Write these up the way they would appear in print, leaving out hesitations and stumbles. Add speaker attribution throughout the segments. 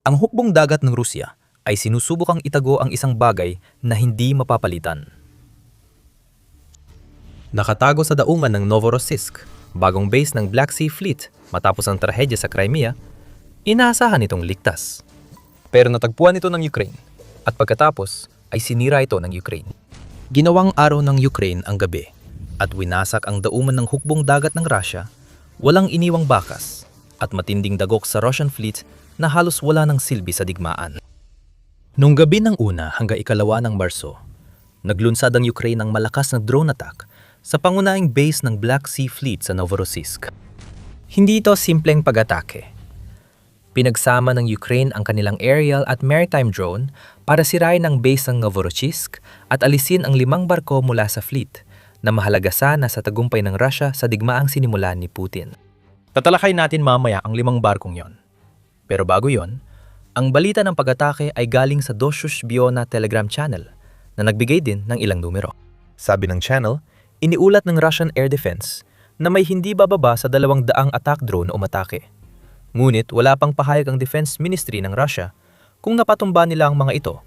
Speaker 1: Ang hukbong dagat ng Rusya ay sinusubukang itago ang isang bagay na hindi mapapalitan. Nakatago sa daungan ng Novorossiysk, bagong base ng Black Sea Fleet matapos ang trahedya sa Crimea, inaasahan itong ligtas. Pero natagpuan ito ng Ukraine at pagkatapos ay sinira ito ng Ukraine. Ginawang araw ng Ukraine ang gabi at winasak ang dauman ng hukbong dagat ng Russia, walang iniwang bakas at matinding dagok sa Russian fleet na halos wala ng silbi sa digmaan. Nung gabi ng 1 hanggang 2 ng Marso, naglunsad ang Ukraine ng malakas na drone attack sa pangunahing base ng Black Sea Fleet sa Novorossiysk. Hindi ito simpleng pag-atake. Pinagsama ng Ukraine ang kanilang aerial at maritime drone para sirain ang base ng Novorossiysk at alisin ang 5 barko mula sa fleet na mahalaga sana sa tagumpay ng Russia sa digmaang sinimulan ni Putin. Tatalakay natin mamaya ang 5 barkong yon. Pero bago yon, ang balita ng pag-atake ay galing sa Dosyushbyona Telegram channel na nagbigay din ng ilang numero. Sabi ng channel, iniulat ng Russian Air Defense na may hindi bababa sa 200 attack drone na umatake. Ngunit wala pang pahayag ang Defense Ministry ng Russia kung napatumba nila ang mga ito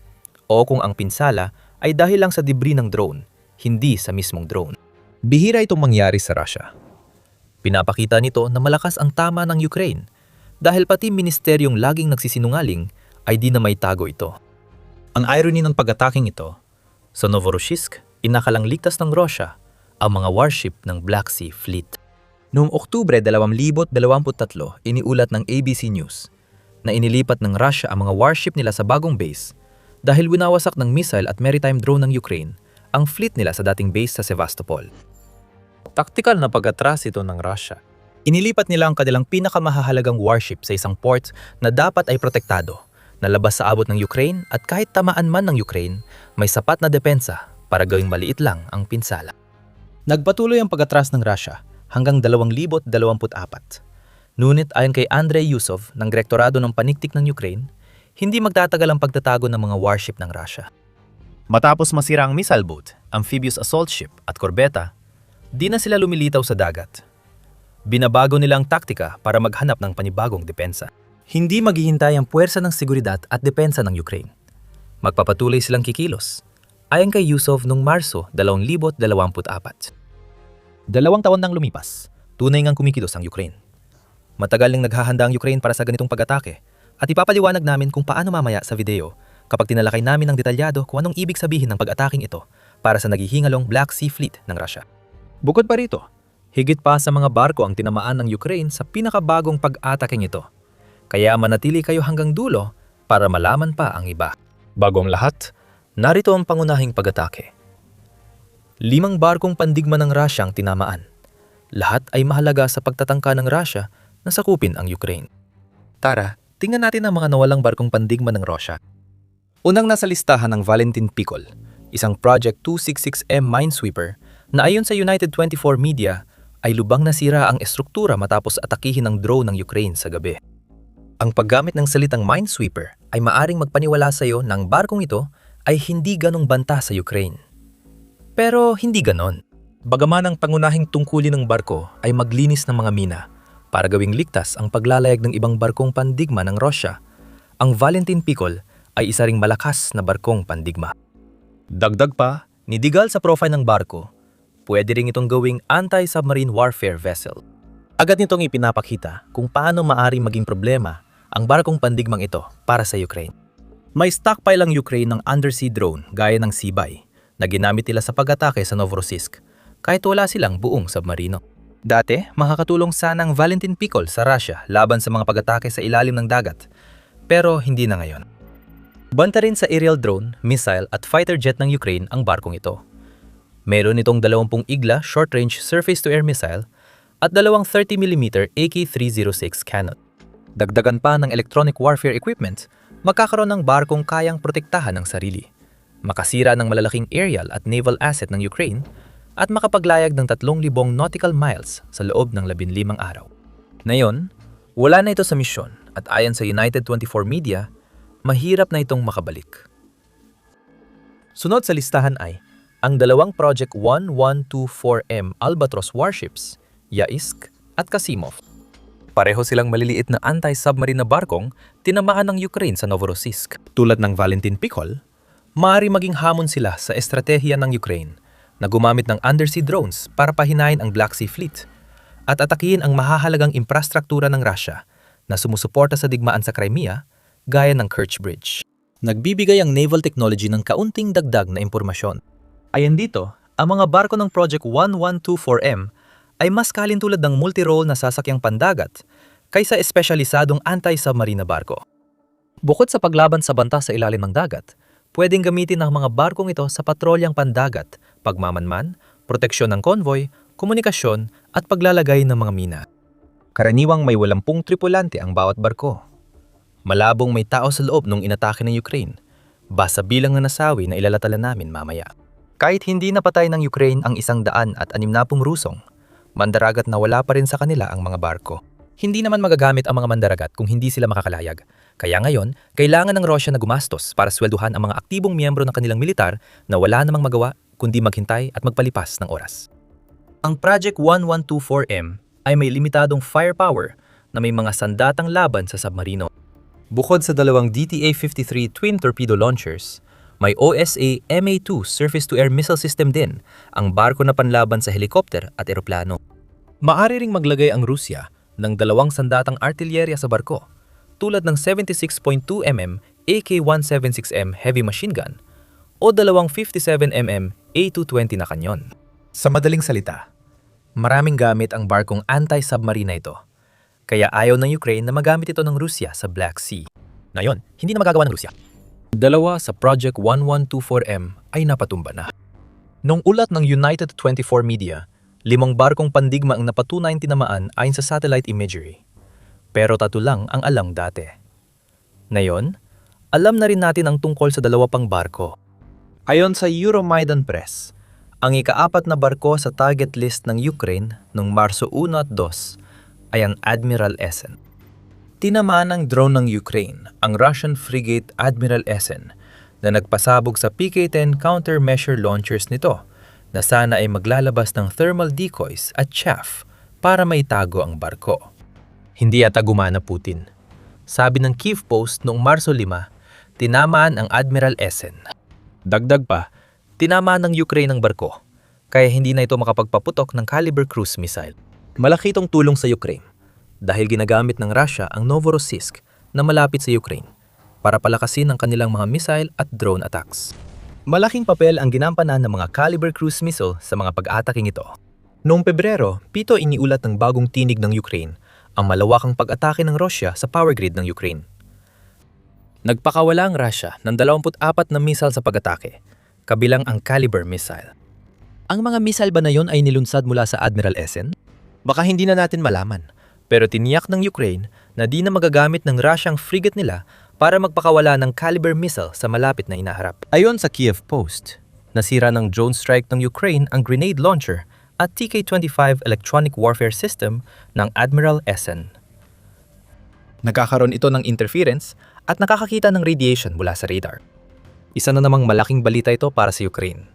Speaker 1: o kung ang pinsala ay dahil lang sa debris ng drone, hindi sa mismong drone. Bihira itong mangyari sa Russia. Pinapakita nito na malakas ang tama ng Ukraine dahil pati ministeryong laging nagsisinungaling ay di na may tago ito. Ang irony ng pag-ataking ito, sa Novorossiysk, inakalang ligtas ng Russia ang mga warship ng Black Sea Fleet. Noong Oktubre 2023, iniulat ng ABC News na inilipat ng Russia ang mga warship nila sa bagong base dahil winawasak ng missile at maritime drone ng Ukraine ang fleet nila sa dating base sa Sevastopol. Taktikal na pag-atras ito ng Russia. Inilipat nila ang kanilang pinakamahalagang warship sa isang port na dapat ay protektado, na labas sa abot ng Ukraine at kahit tamaan man ng Ukraine, may sapat na depensa para gawing maliit lang ang pinsala. Nagpatuloy ang pag-atras ng Russia hanggang 2024. Ngunit ayon kay Andrei Yusov ng Direktorado ng Paniktik ng Ukraine, hindi magtatagal ang pagtatago ng mga warship ng Russia. Matapos masira ang missile boat, amphibious assault ship at korbeta, di na sila lumilitaw sa dagat. Binabago nila ang taktika para maghanap ng panibagong depensa. Hindi maghihintay ang puwersa ng seguridad at depensa ng Ukraine. Magpapatuloy silang kikilos, ayon kay Yusov noong Marso 2024. 2 taon nang lumipas, tunay ngang kumikilos ang Ukraine. Matagal nang naghahanda ang Ukraine para sa ganitong pag-atake at ipapaliwanag namin kung paano mamaya sa video kapag tinalakay namin ng detalyado kung anong ibig sabihin ng pag-ataking ito para sa naghihingalong Black Sea Fleet ng Russia. Bukod pa rito, higit pa sa mga barko ang tinamaan ng Ukraine sa pinakabagong pag-ataking ito. Kaya manatili kayo hanggang dulo para malaman pa ang iba. Bago ang lahat, narito ang pangunahing pag-atake. 5 barkong pandigma ng Russia ang tinamaan. Lahat ay mahalaga sa pagtatangka ng Russia na sakupin ang Ukraine. Tara, tingnan natin ang mga nawalang barkong pandigma ng Russia. Unang nasa listahan ng Valentin Pikol, isang Project 266M minesweeper na ayon sa United 24 Media ay lubang nasira ang estruktura matapos atakihin ng drone ng Ukraine sa gabi. Ang paggamit ng salitang minesweeper ay maaring magpaniwala sa iyo na ang barkong ito ay hindi ganong banta sa Ukraine. Pero hindi ganon. Bagaman ang pangunahing tungkulin ng barko ay maglinis ng mga mina para gawing ligtas ang paglalayag ng ibang barkong pandigma ng Russia, ang Valentin Pikol ay isa ring malakas na barkong pandigma. Dagdag pa, nidigal sa profile ng barko, pwede rin itong gawing anti-submarine warfare vessel. Agad nitong ipinapakita kung paano maaring maging problema ang barkong pandigmang ito para sa Ukraine. May stockpile ang Ukraine ng undersea drone gaya ng Sibay na ginamit nila sa pag-atake sa Novorossiysk kahit wala silang buong submarino. Dati, makakatulong sana ang Valentin Pikol sa Russia laban sa mga pag-atake sa ilalim ng dagat, pero hindi na ngayon. Banta rin sa aerial drone, missile at fighter jet ng Ukraine ang barkong ito. Meron itong 20 Igla short-range surface-to-air missile at 2 30mm AK-306 cannon. Dagdagan pa ng electronic warfare equipment, magkakaroon ng barkong kayang protektahan ng sarili, makasira ng malalaking aerial at naval asset ng Ukraine, at makapaglayag ng 3,000 nautical miles sa loob ng 15 araw. Ngayon, wala na ito sa misyon at ayon sa United 24 Media, mahirap na itong makabalik. Sunod sa listahan ay ang 2 Project 1124M Albatros warships, Yaisk at Kasimov. Pareho silang maliliit na anti-submarine na barkong tinamaan ng Ukraine sa Novorossiysk. Tulad ng Valentin Pikol, maaari maging hamon sila sa estratehiya ng Ukraine na gumamit ng undersea drones para pahinain ang Black Sea Fleet at atakihin ang mahahalagang infrastruktura ng Russia na sumusuporta sa digmaan sa Crimea gaya ng Kerch Bridge. Nagbibigay ang naval technology ng kaunting dagdag na impormasyon. Ayon dito, ang mga barko ng Project 1124M ay mas kalintulad ng multi-role na sasakyang pandagat kaysa espesyalisadong anti-submarine na barko. Bukod sa paglaban sa banta sa ilalim ng dagat, pwedeng gamitin ng mga barkong ito sa patrolyang pandagat, pagmamanman, proteksyon ng konvoy, komunikasyon at paglalagay ng mga mina. Karaniwang may 80 tripulante ang bawat barko. Malabong may tao sa loob nung inatake ng Ukraine, basta bilang na nasawi na ilalatala namin mamaya. Kahit hindi napatay ng Ukraine ang 160 Rusong, mandaragat na wala pa rin sa kanila ang mga barko. Hindi naman magagamit ang mga mandaragat kung hindi sila makakalayag. Kaya ngayon, kailangan ng Russia na gumastos para swelduhan ang mga aktibong miyembro ng kanilang militar na wala namang magawa kundi maghintay at magpalipas ng oras. Ang Project 1124M ay may limitadong firepower na may mga sandatang laban sa submarino. Bukod sa dalawang DTA-53 twin torpedo launchers, may OSA MA-2 surface-to-air missile system din ang barko na panlaban sa helikopter at eroplano. Maaari ring maglagay ang Rusya ng dalawang sandatang artilyerya sa barko tulad ng 76.2mm AK-176M heavy machine gun o dalawang 57mm A220 na kanyon. Sa madaling salita, maraming gamit ang barkong anti-submarine na ito, kaya ayaw ng Ukraine na magamit ito ng Rusya sa Black Sea. Ngayon, hindi na magagawa ng Rusya. Dalawa sa Project 1124M ay napatumba na. Nung ulat ng United 24 Media, 5 barkong pandigma ang napatunayang tinamaan ayon sa satellite imagery. Pero 3 lang ang alam dati. Ngayon, alam na rin natin ang tungkol sa 2 pang barko. Ayon sa Euromaidan Press, ang ika-4 na barko sa target list ng Ukraine noong Marso 1 at 2 ay ang Admiral Essen. Tinamaan ng drone ng Ukraine ang Russian frigate Admiral Essen na nagpasabog sa PK-10 countermeasure launchers nito na sana ay maglalabas ng thermal decoys at chaff para maitago ang barko. Hindi yata gumana Putin. Sabi ng Kyiv Post noong Marso 5, tinamaan ang Admiral Essen. Dagdag pa, tinamaan ng Ukraine ang barko, kaya hindi na ito makapagpaputok ng Caliber cruise missile. Malaki itong tulong sa Ukraine dahil ginagamit ng Russia ang Novorossiysk na malapit sa Ukraine para palakasin ang kanilang mga missile at drone attacks. Malaking papel ang ginampanan ng mga Caliber cruise missile sa mga pag-ataking ito. Noong Pebrero, 7 iniulat ng bagong tinig ng Ukraine ang malawakang pag-atake ng Russia sa power grid ng Ukraine. Nagpakawala ang Russia ng 24 na missile sa pag-atake, kabilang ang Caliber missile. Ang mga missile ba na yon ay nilunsad mula sa Admiral Essen? Baka hindi na natin malaman, pero tiniyak ng Ukraine na di na magagamit ng Russiang frigate nila para magpakawala ng Caliber missile sa malapit na inaharap. Ayon sa Kyiv Post, nasira ng drone strike ng Ukraine ang grenade launcher at TK-25 electronic warfare system ng Admiral Essen. Nagkakaroon ito ng interference at nakakakita ng radiation mula sa radar. Isa na namang malaking balita ito para sa Ukraine.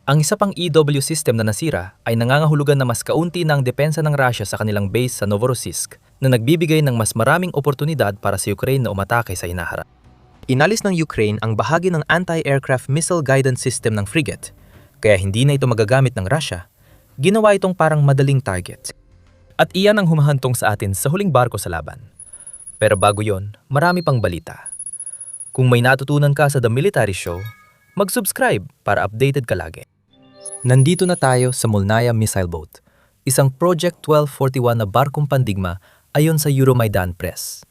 Speaker 1: Ang isa pang EW system na nasira ay nangangahulugan na mas kaunti na ang depensa ng Russia sa kanilang base sa Novorossiysk na nagbibigay ng mas maraming oportunidad para sa Ukraine na umatake sa hinaharap. Inalis ng Ukraine ang bahagi ng anti-aircraft missile guidance system ng frigate, kaya hindi na ito magagamit ng Russia. Ginawa itong parang madaling target. At iyan ang humahantong sa atin sa huling barko sa laban. Pero bago yon, marami pang balita. Kung may natutunan ka sa The Military Show, mag-subscribe para updated ka lagi. Nandito na tayo sa Molnaya Missile Boat, isang Project 1241 na barkong pandigma ayon sa Euromaidan Press.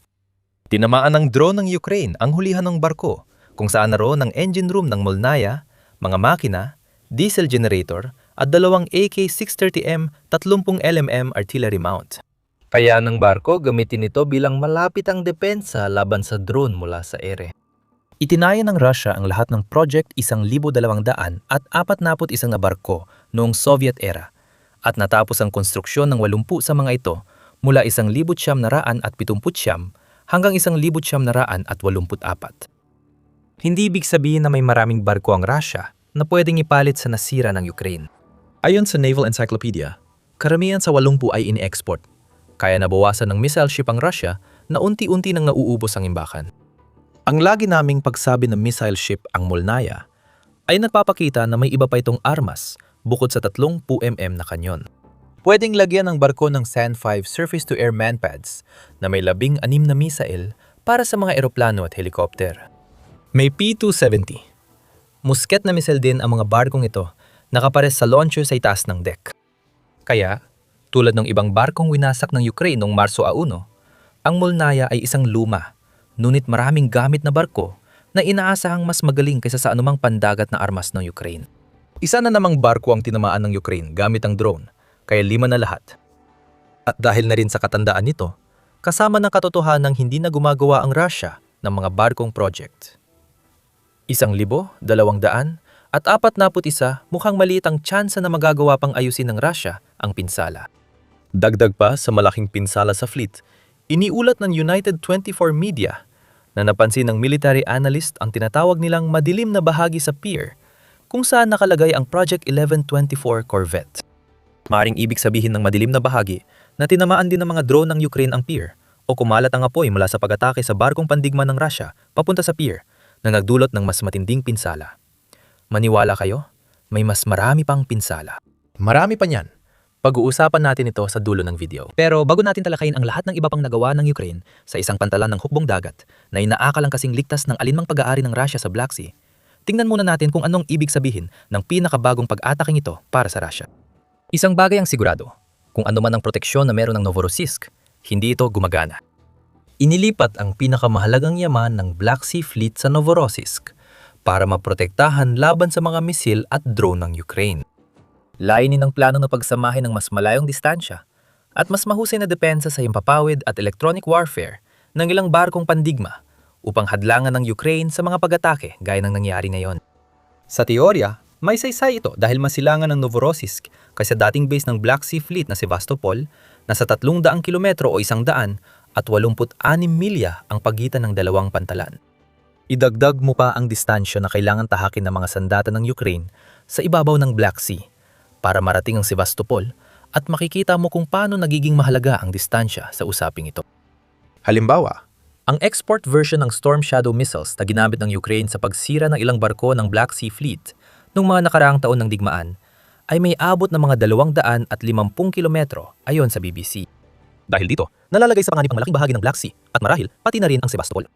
Speaker 1: Tinamaan ng drone ng Ukraine ang hulihan ng barko, kung saan naroon ang engine room ng Molnaya, mga makina, diesel generator, at 2 AK-630M 30mm artillery mount. Kaya ng barko gamitin ito bilang malapit ang depensa laban sa drone mula sa ere. Itinaya ng Russia ang lahat ng Project 1,200 at 41 na barko noong Soviet era at natapos ang konstruksyon ng 80 sa mga ito mula 1,979 hanggang 1,984. Hindi ibig sabihin na may maraming barko ang Russia na pwedeng ipalit sa nasira ng Ukraine. Ayon sa Naval Encyclopedia, karamihan sa 80 ay ini-export, Kaya nabawasan ng missile ship ang Russia na unti-unti nang nauubos ang imbakan. Ang lagi naming pagsabi ng missile ship ang Molnaya ay nagpapakita na may iba pa itong armas bukod sa 30 mm na kanyon. Pwedeng lagyan ng barko ng SAN-5 surface-to-air manpads na may 16 na missile para sa mga eroplano at helikopter. May P-270. Musket na missile din ang mga barkong ito, nakapares sa launcher sa itaas ng deck. Kaya, tulad ng ibang barkong winasak ng Ukraine noong Marso 1, ang Molnaya ay isang luma, ngunit maraming gamit na barko na inaasahang mas magaling kaysa sa anumang pandagat na armas ng Ukraine. Isa na namang barko ang tinamaan ng Ukraine gamit ang drone, kaya 5 na lahat. At dahil na rin sa katandaan nito, kasama ng katotohanang hindi na gumagawa ang Russia ng mga barkong project. 1,200 at 41 mukhang maliit ang tsansa na magagawa pang ayusin ng Russia ang pinsala. Dagdag pa sa malaking pinsala sa fleet, iniulat ng United 24 Media na napansin ng military analyst ang tinatawag nilang madilim na bahagi sa pier kung saan nakalagay ang Project 1124 Corvette. Maring ibig sabihin ng madilim na bahagi na tinamaan din ng mga drone ng Ukraine ang pier o kumalat ang apoy mula sa pag-atake sa barkong pandigma ng Russia papunta sa pier na nagdulot ng mas matinding pinsala. Maniwala kayo, may mas marami pang pinsala. Marami pa niyan. Pag-uusapan natin ito sa dulo ng video. Pero bago natin talakayin ang lahat ng iba pang nagawa ng Ukraine sa isang pantalan ng hukbong dagat na inaakalang kasing ligtas ng alinmang pag-aari ng Russia sa Black Sea, tingnan muna natin kung anong ibig sabihin ng pinakabagong pag-ataking ito para sa Russia. Isang bagay ang sigurado, kung ano man ang proteksyon na meron ng Novorossiysk, hindi ito gumagana. Inilipat ang pinakamahalagang yaman ng Black Sea Fleet sa Novorossiysk para maprotektahan laban sa mga misil at drone ng Ukraine. Layunin ng plano na pagsamahin ng mas malayong distansya at mas mahusay na depensa sa himpapawid at electronic warfare ng ilang barkong pandigma upang hadlangan ng Ukraine sa mga pag-atake gaya ng nangyari ngayon. Sa teorya, may saysay ito dahil masilangan ng Novorossiysk kaysa dating base ng Black Sea Fleet na Sevastopol na sa 300 kilometro o 100 at 86 milya ang pagitan ng dalawang pantalan. Idagdag mo pa ang distansya na kailangan tahakin ng mga sandata ng Ukraine sa ibabaw ng Black Sea para marating ang Sevastopol at makikita mo kung paano nagiging mahalaga ang distansya sa usaping ito. Halimbawa, ang export version ng Storm Shadow missiles na ginamit ng Ukraine sa pagsira ng ilang barko ng Black Sea Fleet noong mga nakaraang taon ng digmaan ay may abot ng mga 250 kilometro ayon sa BBC. Dahil dito, nalalagay sa panganib ang malaking bahagi ng Black Sea at marahil pati na rin ang Sevastopol.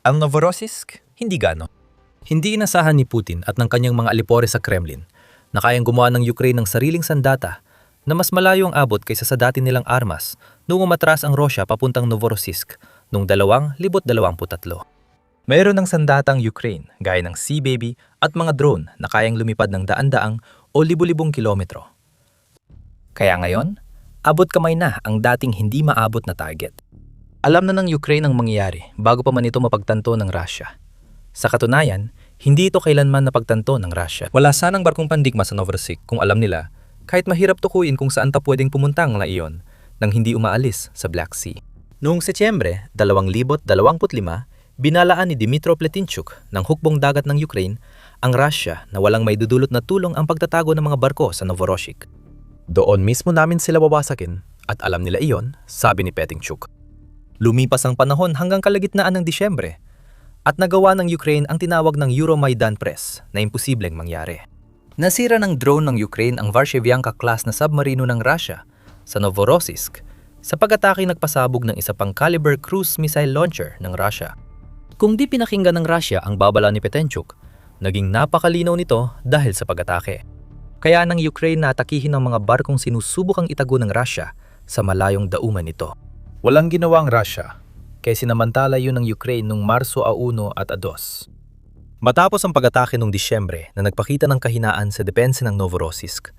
Speaker 1: Ang Novorossiysk, hindi gano. Hindi inasahan ni Putin at ng kanyang mga alipore sa Kremlin na kayang gumawa ng Ukraine ng sariling sandata na mas malayo ang abot kaysa sa dati nilang armas noong umatras ang Russia papuntang Novorossiysk noong 2023. Mayroon ng sandatang Ukraine gaya ng Sea Baby at mga drone na kayang lumipad ng daan-daang o libu-libong kilometro. Kaya ngayon, abot kamay na ang dating hindi maabot na target. Alam na ng Ukraine ang mangyayari bago pa man ito mapagtanto ng Russia. Sa katunayan, hindi ito kailanman napagtanto ng Russia. Wala sanang barkong pandigma sa Novorossiysk kung alam nila kahit mahirap tukuyin kung saan ta pwedeng pumunta ang iyon nang hindi umaalis sa Black Sea. Noong Setyembre 2025, binalaan ni Dmytro Pletinchuk ng hukbong dagat ng Ukraine ang Russia na walang may dudulot na tulong ang pagtatago ng mga barko sa Novorossiysk. Doon mismo namin sila wawasakin at alam nila iyon, sabi ni Pletinchuk. Lumipas ang panahon hanggang kalagitnaan ng Disyembre at nagawa ng Ukraine ang tinawag ng Euromaidan Press na imposibleng mangyari. Nasira ng drone ng Ukraine ang Varshavyanka-class na submarino ng Russia sa Novorossiysk sa pag-atake nagpasabog ng isa pang Caliber cruise missile launcher ng Russia. Kung di pinakinggan ng Russia ang babala ni Pletinchuk, naging napakalinaw nito dahil sa pag-atake. Kaya ng Ukraine na atakihin ang mga barkong sinusubukang itago ng Russia sa malayong dauman nito. Walang ginawa ang Russia, kaya sinamantala yun ng Ukraine noong Marso 1 at 2. Matapos ang pag-atake noong Disyembre na nagpakita ng kahinaan sa depensa ng Novorossiysk,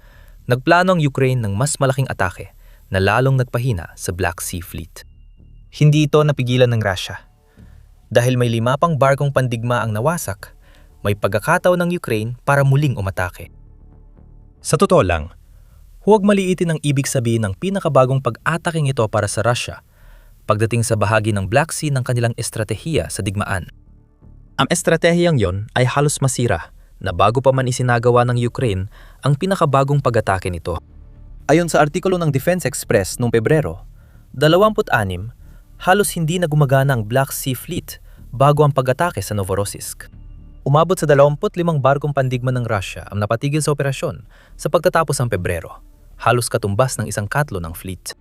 Speaker 1: nagplano ang Ukraine ng mas malaking atake na lalong nagpahina sa Black Sea Fleet. Hindi ito napigilan ng Russia. Dahil may 5 pang barkong pandigma ang nawasak, may pagkakataon ng Ukraine para muling umatake. Sa totoo lang, huwag maliitin ang ibig sabihin ng pinakabagong pag-ataking ito para sa Russia pagdating sa bahagi ng Black Sea ng kanilang estratehiya sa digmaan. Ang estratehiyang yon ay halos masira na bago pa man isinagawa ng Ukraine ang pinakabagong pag-atake nito. Ayon sa artikulo ng Defense Express noong Pebrero, 26, halos hindi na gumagana ang Black Sea Fleet bago ang pag-atake sa Novorossiysk. Umabot sa 25 barkong pandigma ng Russia ang napatigil sa operasyon sa pagtatapos ng Pebrero, halos katumbas ng isang katlo ng fleet.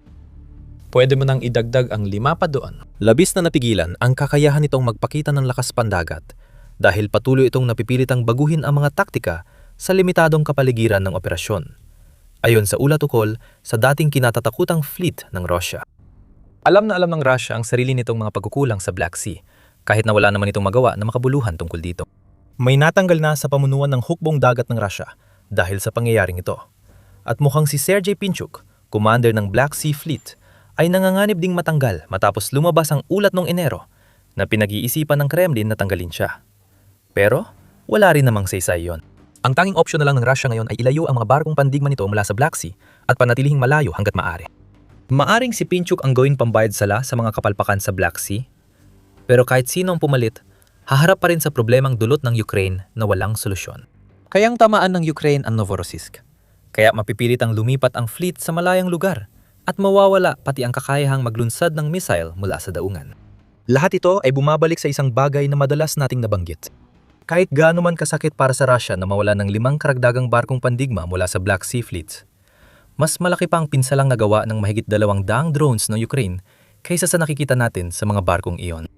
Speaker 1: Pwede mo nang idagdag ang 5 pa doon. Labis na napigilan ang kakayahan nitong magpakita ng lakas pandagat dahil patuloy itong napipilitang baguhin ang mga taktika sa limitadong kapaligiran ng operasyon. Ayon sa ulat ukol sa dating kinatatakutang fleet ng Russia. Alam na alam ng Russia ang sarili nitong mga pagkukulang sa Black Sea, kahit na wala naman itong magawa na makabuluhan tungkol dito. May natanggal na sa pamunuan ng hukbong dagat ng Russia dahil sa pangyayaring ito. At mukhang si Sergei Pinchuk, commander ng Black Sea Fleet, ay nanganganib ding matanggal matapos lumabas ang ulat noong Enero na pinag-iisipan ng Kremlin na tanggalin siya. Pero wala rin namang saysay yon. Ang tanging opsyon na lang ng Russia ngayon ay ilayo ang mga barkong pandigma nito mula sa Black Sea at panatilihing malayo hanggat maaari. Maaring si Pinchuk ang gawing pambayad sala sa mga kapalpakan sa Black Sea, pero kahit sino ang pumalit, haharap pa rin sa problemang dulot ng Ukraine na walang solusyon. Kayang tamaan ng Ukraine ang Novorossiysk, kaya mapipilit ang lumipat ang fleet sa malayang lugar at mawawala pati ang kakayahang maglunsad ng missile mula sa daungan. Lahat ito ay bumabalik sa isang bagay na madalas nating nabanggit. Kahit gaano man kasakit para sa Russia na mawala ng 5 karagdagang barkong pandigma mula sa Black Sea Fleet, mas malaki pa ang pinsalang nagawa ng mahigit 200 drones ng Ukraine kaysa sa nakikita natin sa mga barkong iyon.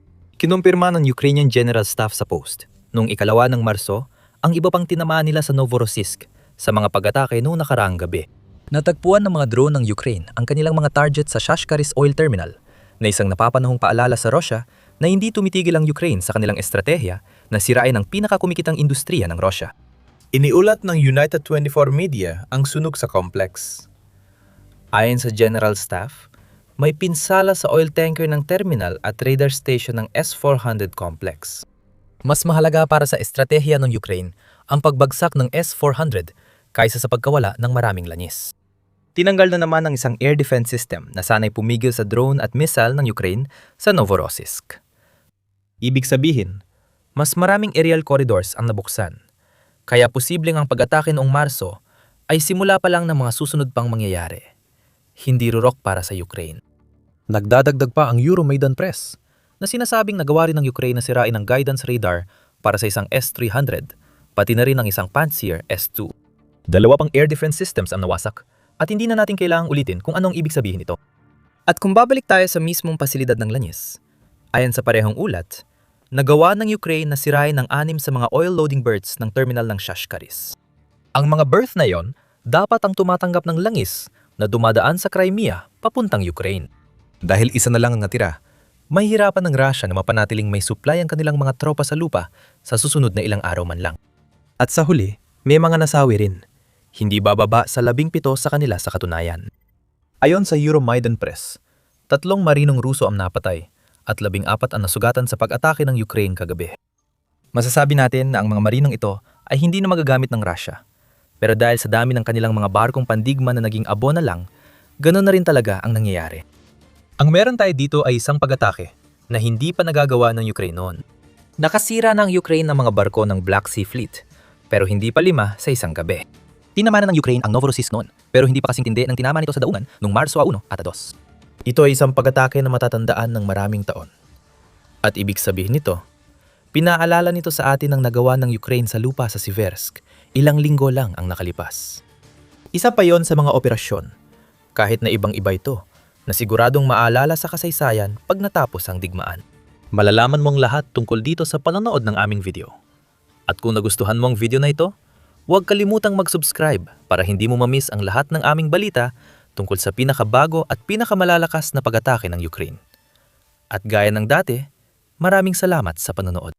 Speaker 1: Kinumpirma ng Ukrainian General Staff sa post noong 2 ng Marso ang iba pang tinamaan nila sa Novorossiysk sa mga pag-atake noong nakaraang gabi. Natagpuan ng mga drone ng Ukraine ang kanilang mga target sa Shashkaris Oil Terminal na isang napapanahong paalala sa Russia na hindi tumitigil ang Ukraine sa kanilang estratehiya na sirain ang pinakakumikitang industriya ng Russia. Iniulat ng United 24 Media ang sunog sa complex. Ayon sa General Staff, may pinsala sa oil tanker ng terminal at radar station ng S-400 complex. Mas mahalaga para sa estratehiya ng Ukraine ang pagbagsak ng S-400 kaysa sa pagkawala ng maraming langis. Tinanggal na naman ang isang air defense system na sanay pumigil sa drone at missile ng Ukraine sa Novorossiysk. Ibig sabihin, mas maraming aerial corridors ang nabuksan, kaya posibleng ang pag-atake noong Marso ay simula pa lang ng mga susunod pang mangyayari. Hindi rurok para sa Ukraine. Nagdadagdag pa ang Euromaidan Press na sinasabing nagawa rin ng Ukraine na sirain ang guidance radar para sa isang S-300, pati na rin ang isang Pantsir S-2. 2 pang air defense systems ang nawasak at hindi na natin kailangang ulitin kung anong ibig sabihin ito. At kung babalik tayo sa mismong pasilidad ng langis, ayon sa parehong ulat, nagawa ng Ukraine na sirain ang 6 sa mga oil loading berths ng terminal ng Shashkaris. Ang mga berth na yon dapat ang tumatanggap ng langis na dumadaan sa Crimea papuntang Ukraine. Dahil isa na lang ang natira, mahihirapan ng Russia na mapanatiling may supply ang kanilang mga tropa sa lupa sa susunod na ilang araw man lang. At sa huli, may mga nasawi rin. Hindi bababa sa 17 sa kanila sa katunayan. Ayon sa Euromaidan Press, 3 marinong Ruso ang napatay at 14 ang nasugatan sa pag-atake ng Ukraine kagabi. Masasabi natin na ang mga marinong ito ay hindi na magagamit ng Russia. Pero dahil sa dami ng kanilang mga barkong pandigma na naging abo na lang, ganoon na rin talaga ang nangyayari. Ang meron tayo dito ay isang pag-atake na hindi pa nagagawa ng Ukraine noon. Nakasira ng Ukraine ng mga barko ng Black Sea Fleet, pero hindi pa 5 sa isang gabi. Tinamanan ng Ukraine ang Novorossiysk noon, pero hindi pa kasing tindi ng tinamaan nito sa daungan noong Marso 1 at 2. Ito ay isang pag-atake na matatandaan ng maraming taon. At ibig sabihin nito, pinaalala nito sa atin ang nagawa ng Ukraine sa lupa sa Siversk, ilang linggo lang ang nakalipas. Isa pa yon sa mga operasyon, kahit na ibang-iba ito, na siguradong maalala sa kasaysayan pag natapos ang digmaan. Malalaman mong lahat tungkol dito sa panonood ng aming video. At kung nagustuhan mo ang video na ito, huwag kalimutang mag-subscribe para hindi mo ma-miss ang lahat ng aming balita tungkol sa pinakabago at pinakamalalakas na pag-atake ng Ukraine. At gaya ng dati, maraming salamat sa panonood.